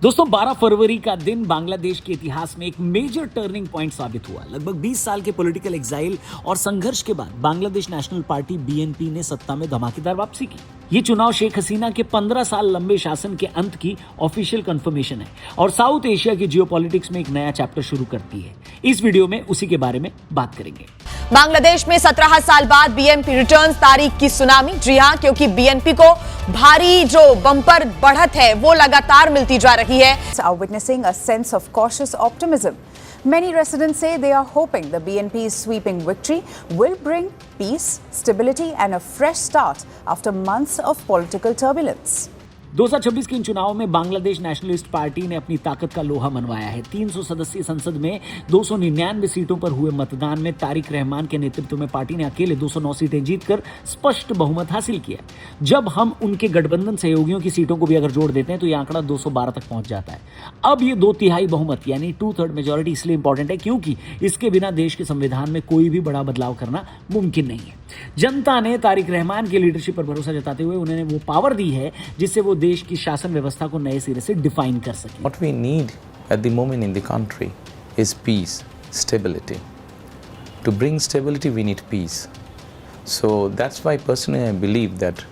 दोस्तों 12 फरवरी का दिन बांग्लादेश के इतिहास में एक मेजर टर्निंग पॉइंट साबित हुआ। लगभग 20 साल के पॉलिटिकल एग्जाइल और संघर्ष के बाद बांग्लादेश नेशनल पार्टी बीएनपी ने सत्ता में धमाकेदार वापसी की। ये चुनाव शेख हसीना के 15 साल लंबे शासन के अंत की ऑफिशियल कंफर्मेशन है और साउथ एशिया की जियोपॉलिटिक्स में एक नया चैप्टर शुरू करती है। इस वीडियो में उसी के बारे में बात करेंगे। बांग्लादेश में 17 साल बाद बीएनपी रिटर्न्स तारीख की सुनामी। जी हां, क्योंकि बीएनपी को भारी जो बम्पर बढ़त है वो लगातार मिलती जा रही है। Are witnessing a sense of cautious optimism. Many residents say they are hoping the BNP's sweeping victory will bring peace, stability and a fresh start after months of political turbulence. 2026 के इन चुनावों में बांग्लादेश नेशनलिस्ट पार्टी ने अपनी ताकत का लोहा मनवाया है। 300 सदस्यीय संसद में 299 सीटों पर हुए मतदान में तारिक रहमान के नेतृत्व में पार्टी ने अकेले 209 सीटें जीतकर स्पष्ट बहुमत हासिल किया। जब हम उनके गठबंधन सहयोगियों की सीटों को भी अगर जोड़ देते हैं तो यह आंकड़ा 212 तक पहुंच जाता है। अब ये 2/3 बहुमत यानी 2/3 मेजोरिटी इसलिए इंपॉर्टेंट है क्योंकि इसके बिना देश के संविधान में कोई भी बड़ा बदलाव करना मुमकिन नहीं है। जनता ने तारिक रहमान की लीडरशिप पर भरोसा जताते हुए उन्हें वो पावर दी है जिससे वो देश की शासन व्यवस्था को नए सिरे से डिफाइन कर सके। What we need at the moment in the country is peace, stability. To bring stability, we need peace. So that's why personally I believe that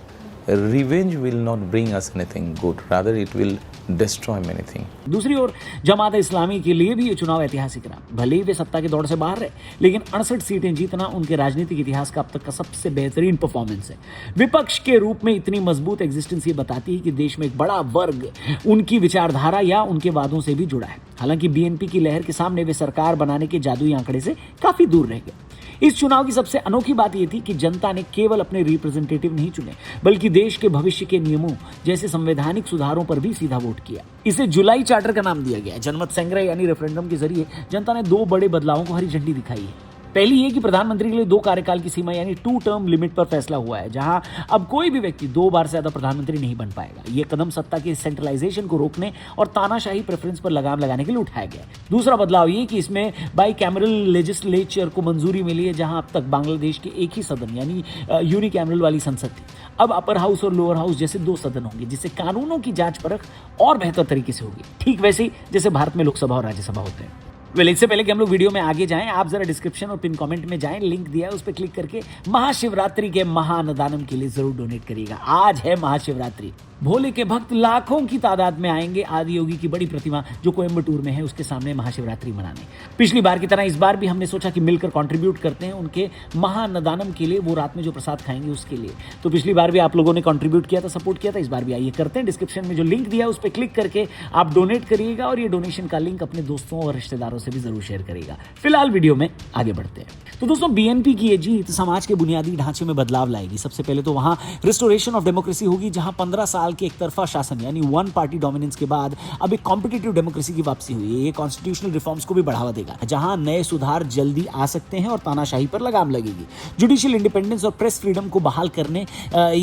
revenge will not bring us anything good. Rather, it will destroy many things. दूसरी ओर जमात इस्लामी के लिए भी ये चुनाव ऐतिहासिक रहा। भले ही वे सत्ता की दौड़ से बाहर रहे, लेकिन 68 सीटें जीतना उनके राजनीतिक इतिहास का अब तक का सबसे बेहतरीन परफॉर्मेंस है। विपक्ष के रूप में इतनी मजबूत एग्जिस्टेंस ये बताती है कि देश में एक बड़ा वर्ग उनकी विचारधारा या उनके वादों से भी जुड़ा है। हालांकि बीएनपी की लहर के सामने वे सरकार बनाने के जादुई आंकड़े से काफी दूर रह गए। इस चुनाव की सबसे अनोखी बात यह थी कि जनता ने केवल अपने रिप्रेजेंटेटिव नहीं चुने, बल्कि देश के भविष्य के नियमों जैसे संवैधानिक सुधारों पर भी सीधा वोट किया। इसे जुलाई चार्टर का नाम दिया गया। जनमत संग्रह यानी रेफरेंडम के जरिए जनता ने 2 बड़े बदलावों को हरी झंडी दिखाई है। पहली ये कि प्रधानमंत्री के लिए 2 कार्यकाल की सीमा यानी 2 टर्म लिमिट पर फैसला हुआ है, जहां अब कोई भी व्यक्ति 2 बार से ज्यादा प्रधानमंत्री नहीं बन पाएगा। ये कदम सत्ता के सेंट्रलाइजेशन को रोकने और तानाशाही प्रेफरेंस पर लगाम लगाने के लिए उठाया गया। दूसरा बदलाव ये कि इसमें बाईकैमरल लेजिस्लेचर को मंजूरी मिली है, जहां अब तक बांग्लादेश के एक ही सदन यानी यूनिकैमरल वाली संसद थी। अब अपर हाउस और लोअर हाउस जैसे 2 सदन होंगे, जिससे कानूनों की जांच परख और बेहतर तरीके से होगी, ठीक वैसे ही जैसे भारत में लोकसभा और राज्यसभा होते हैं। इससे पहले कि हम लोग वीडियो में आगे जाएं, आप जरा डिस्क्रिप्शन और पिन कमेंट में जाएं, लिंक दिया है उस पर क्लिक करके महाशिवरात्रि के महाअन्नदानम के लिए जरूर डोनेट करिएगा। आज है महाशिवरात्रि। भोले के भक्त लाखों की तादाद में आएंगे आदि योगी की बड़ी प्रतिमा जो कोयम्बटूर में है उसके सामने महाशिवरात्रि मनाने। पिछली बार की तरह इस बार भी हमने सोचा कि मिलकर कंट्रीब्यूट करते हैं उनके महाअन्नदानम के लिए, वो रात में जो प्रसाद खाएंगे उसके लिए। तो पिछली बार भी आप लोगों ने कंट्रीब्यूट किया था, सपोर्ट किया था, इस बार भी आइए करते हैं। डिस्क्रिप्शन में जो लिंक दिया है उस पर क्लिक करके आप डोनेट करिएगा और ये डोनेशन का लिंक अपने दोस्तों और रिश्तेदारों से भी जरूर शेयर करिएगा। फिलहाल वीडियो में आगे बढ़ते हैं। तो दोस्तों बीएनपी की ये जीत समाज के बुनियादी ढांचे में बदलाव लाएगी। सबसे पहले तो वहां रिस्टोरेशन ऑफ डेमोक्रेसी होगी, जहां 15 साल के एक तरफा शासन यानी 1 पार्टी डोमिनेंस के बाद अब एक कॉम्पिटिटिव डेमोक्रेसी की वापसी हुई है। ये कॉन्स्टिट्यूशनल रिफॉर्म्स को भी बढ़ावा देगा, जहां नए सुधार जल्दी आ सकते हैं और तानाशाही पर लगाम लगेगी। जुडिशियल इंडिपेंडेंस और प्रेस फ्रीडम को बहाल करने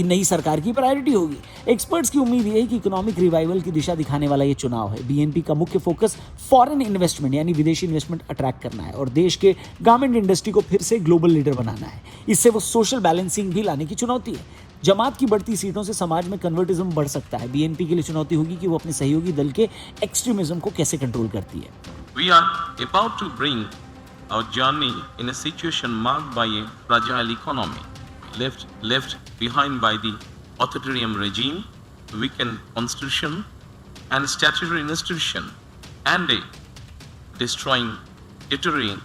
नई सरकार की प्रायोरिटी होगी। एक्सपर्ट्स की उम्मीद है कि इकोनॉमिक रिवाइवल की दिशा दिखाने वाला ये चुनाव है। बीएनपी का मुख्य फोकस फॉरेन इन्वेस्टमेंट यानी विदेशी इन्वेस्टमेंट अट्रैक्ट करना है और देश के गारमेंट इंडस्ट्री को फिर से ग्लोबल लीडर बनाना है। इससे वो सोशल बैलेंसिंग भी लाने की चुनौती है। जमात की बढ़ती सीटों से समाज में कन्वर्टिज्म बढ़ सकता है। बीएनपी के लिए चुनौती होगी कि वो अपने सहयोगी दल के एक्सट्रीमिज्म को कैसे कंट्रोल करती है। We are about to bring our journey in a situation marked by a fragile economy, left behind by the authoritarian regime, weakened constitution and statutory institution, and a deteriorating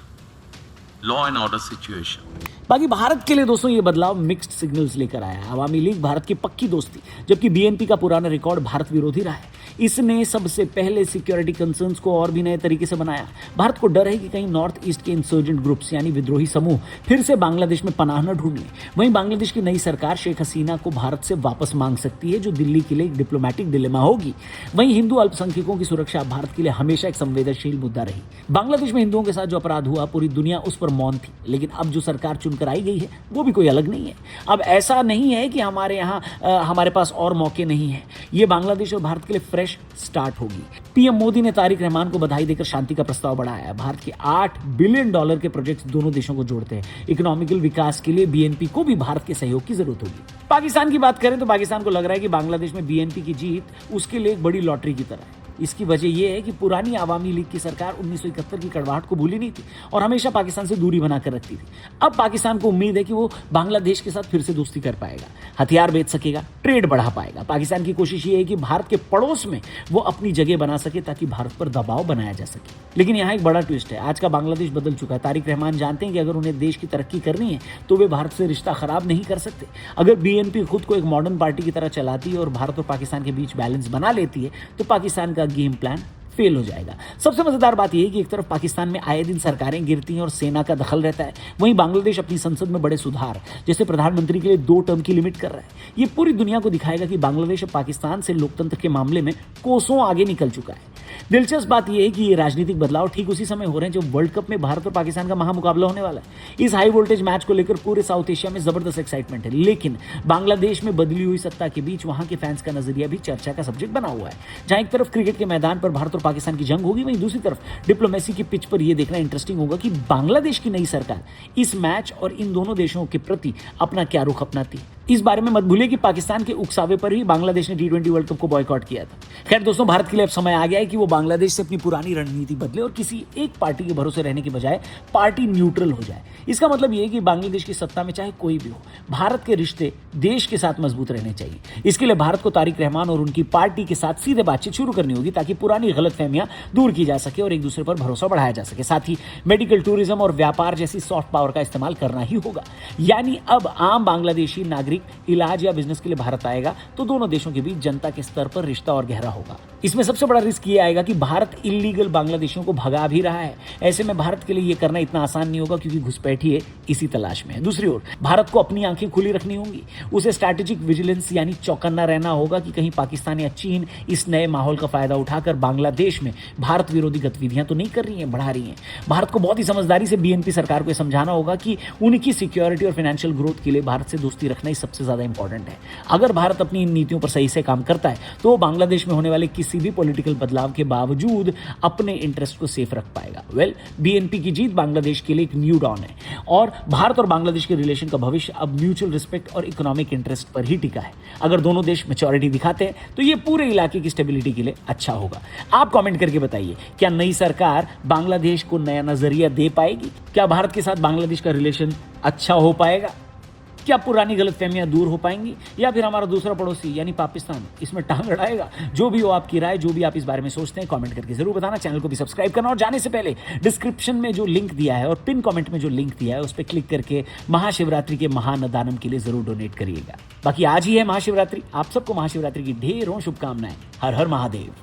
law and order situation. बाकी भारत के लिए दोस्तों ये बदलाव mixed signals लेकर आया है। अवामी league Bharat की पक्की दोस्त थी, जबकि बीएनपी का पुराना रिकॉर्ड भारत विरोधी रहा है। इसने सबसे पहले सिक्योरिटी कंसर्न्स को और भी नए तरीके से बनाया। भारत को डर है कि कहीं नॉर्थ ईस्ट के इंसर्जेंट ग्रुप्स यानी विद्रोही समूह फिर से बांग्लादेश में पनाह न ढूंढ लें। वहीं बांग्लादेश की नई सरकार शेख हसीना को भारत से वापस मांग सकती है, जो दिल्ली के लिए एक डिप्लोमेटिक डिलेमा होगी। वहीं हिंदू अल्पसंख्यकों की सुरक्षा भारत के लिए हमेशा एक संवेदनशील मुद्दा रही। बांग्लादेश में हिंदुओं के साथ जो अपराध हुआ पूरी दुनिया उस पर मौन थी, लेकिन अब जो सरकार चुनकर आई गई है वो भी कोई अलग नहीं है। अब ऐसा नहीं है कि हमारे यहाँ हमारे पास और मौके नहीं है। ये बांग्लादेश और भारत के लिए फ्रेश स्टार्ट होगी। पीएम मोदी ने तारिक रहमान को बधाई देकर शांति का प्रस्ताव बढ़ाया। भारत के $8 बिलियन के प्रोजेक्ट्स दोनों देशों को जोड़ते हैं। इकोनॉमिकल विकास के लिए बीएनपी को भी भारत के सहयोग की जरूरत होगी। पाकिस्तान की बात करें तो पाकिस्तान को लग रहा है कि बांग्लादेश में बीएनपी की जीत उसके लिए एक बड़ी लॉटरी की तरह है। इसकी वजह यह है कि पुरानी आवामी लीग की सरकार 1971 की कड़वाहट को भूली नहीं थी और हमेशा पाकिस्तान से दूरी बनाकर रखती थी। अब पाकिस्तान को उम्मीद है कि वो बांग्लादेश के साथ फिर से दोस्ती कर पाएगा, हथियार बेच सकेगा, ट्रेड बढ़ा पाएगा। पाकिस्तान की कोशिश ये है कि भारत के पड़ोस में वो अपनी जगह बना सके ताकि भारत पर दबाव बनाया जा सके। लेकिन यहाँ एक बड़ा ट्विस्ट है, आज का बांग्लादेश बदल चुका है। तारिक रहमान जानते हैं कि अगर उन्हें देश की तरक्की करनी है तो वे भारत से रिश्ता खराब नहीं कर सकते। अगर बीएनपी खुद को एक मॉडर्न पार्टी की तरह चलाती है और भारत और पाकिस्तान के बीच बैलेंस बना लेती है तो पाकिस्तान का गेम प्लान फेल हो जाएगा। सबसे मजेदार बात यह है कि एक तरफ पाकिस्तान में आए दिन सरकारें गिरती हैं और सेना का दखल रहता है, वहीं बांग्लादेश अपनी संसद में बड़े सुधार जैसे प्रधानमंत्री के लिए 2 टर्म की लिमिट कर रहा है। ये पूरी दुनिया को दिखाएगा कि बांग्लादेश अब पाकिस्तान से लोकतंत्र के मामले में कोसों आगे निकल चुका है। दिलचस्प बात यह है कि ये राजनीतिक बदलाव ठीक उसी समय हो रहे हैं जब वर्ल्ड कप में भारत और पाकिस्तान का महामुकाबला होने वाला है। इस हाई वोल्टेज मैच को लेकर पूरे साउथ एशिया में जबरदस्त एक्साइटमेंट है, लेकिन बांग्लादेश में बदली हुई सत्ता के बीच वहां के फैंस का नजरिया भी चर्चा का सब्जेक्ट बना हुआ है। जहां एक तरफ क्रिकेट के मैदान पर भारत और पाकिस्तान की जंग होगी, वहीं दूसरी तरफ डिप्लोमेसी की पिच पर यह देखना इंटरेस्टिंग होगा कि बांग्लादेश की नई सरकार इस मैच और इन दोनों देशों के प्रति अपना क्या रुख अपनाती है। इस बारे में मत भूलिए कि पाकिस्तान के उकसावे पर ही बांग्लादेश ने T20 वर्ल्ड कप को बॉयकॉट किया था। खैर दोस्तों, भारत के लिए अब समय आ गया है कि वो बांग्लादेश से अपनी पुरानी रणनीति बदले और किसी एक पार्टी के भरोसे रहने की बजाय पार्टी न्यूट्रल हो जाए। इसका मतलब यह है कि बांग्लादेश की सत्ता में चाहे कोई भी हो, भारत के रिश्ते देश के साथ मजबूत रहने चाहिए। इसके लिए भारत को तारिक रहमान और उनकी पार्टी के साथ सीधे बातचीत शुरू करनी होगी ताकि पुरानी गलतफहमियां दूर की जा सके और एक दूसरे पर भरोसा बढ़ाया जा सके। साथ ही मेडिकल टूरिज्म और व्यापार जैसी सॉफ्ट पावर का इस्तेमाल करना ही होगा। यानी अब आम बांग्लादेशी नागरिक इलाज या बिजनेस के लिए भारत आएगा तो दोनों देशों के बीच जनता के स्तर पर रिश्ता और गहरा होगा। इसमें सबसे बड़ा रिस्क ये आएगा कि भारत इलीगल बांग्लादेशियों को भगा भी रहा है। ऐसे में भारत के लिए ये करना इतना आसान नहीं होगा क्योंकि घुसपैठिए इसी तलाश में है। दूसरी ओर भारत को अपनी आंखें खुली रखनी होंगी, उसे स्ट्रैटेजिक विजिलेंस यानी चौकन्ना रहना होगा कि कहीं पाकिस्तान या चीन इस नए माहौल का फायदा उठाकर बांग्लादेश में भारत विरोधी गतिविधियां तो नहीं कर रही हैं, बढ़ा रही हैं। भारत को बहुत ही समझदारी से बीएनपी सरकार को समझाना होगा कि उनकी सिक्योरिटी और फाइनेंशियल ग्रोथ के लिए भारत से दोस्ती रखना ही सबसे ज्यादा इंपॉर्टेंट है। अगर भारत अपनी इन नीतियों पर सही से काम करता है तो बांग्लादेश में होने वाले किसी भी पॉलिटिकल बदलाव के बावजूद अपने इंटरेस्ट को सेफ रख पाएगा। बीएनपी की जीत बांग्लादेश के लिए एक न्यू डॉन है और भारत और बांग्लादेश के रिलेशन का भविष्य अब म्यूचुअल रिस्पेक्ट और इकोनॉमिक इंटरेस्ट पर ही टिका है। अगर दोनों देश मैच्योरिटी दिखाते हैं तो ये पूरे इलाके की स्टेबिलिटी के लिए अच्छा होगा। आप कमेंट करके बताइए, क्या नई सरकार बांग्लादेश को नया नजरिया दे पाएगी? क्या भारत के साथ बांग्लादेश का रिलेशन अच्छा हो पाएगा? क्या पुरानी गलतफहमियां दूर हो पाएंगी या फिर हमारा दूसरा पड़ोसी यानी पाकिस्तान इसमें टांग अड़ाएगा? जो भी हो आपकी राय, जो भी आप इस बारे में सोचते हैं, कमेंट करके जरूर बताना। चैनल को भी सब्सक्राइब करना और जाने से पहले डिस्क्रिप्शन में जो लिंक दिया है और पिन कमेंट में जो लिंक दिया है उस पर क्लिक करके महाशिवरात्रि के महाअन्नदानम के लिए जरूर डोनेट करिएगा। बाकी आज ही है महाशिवरात्रि, आप सबको महाशिवरात्रि की ढेरों शुभकामनाएं। हर हर महादेव।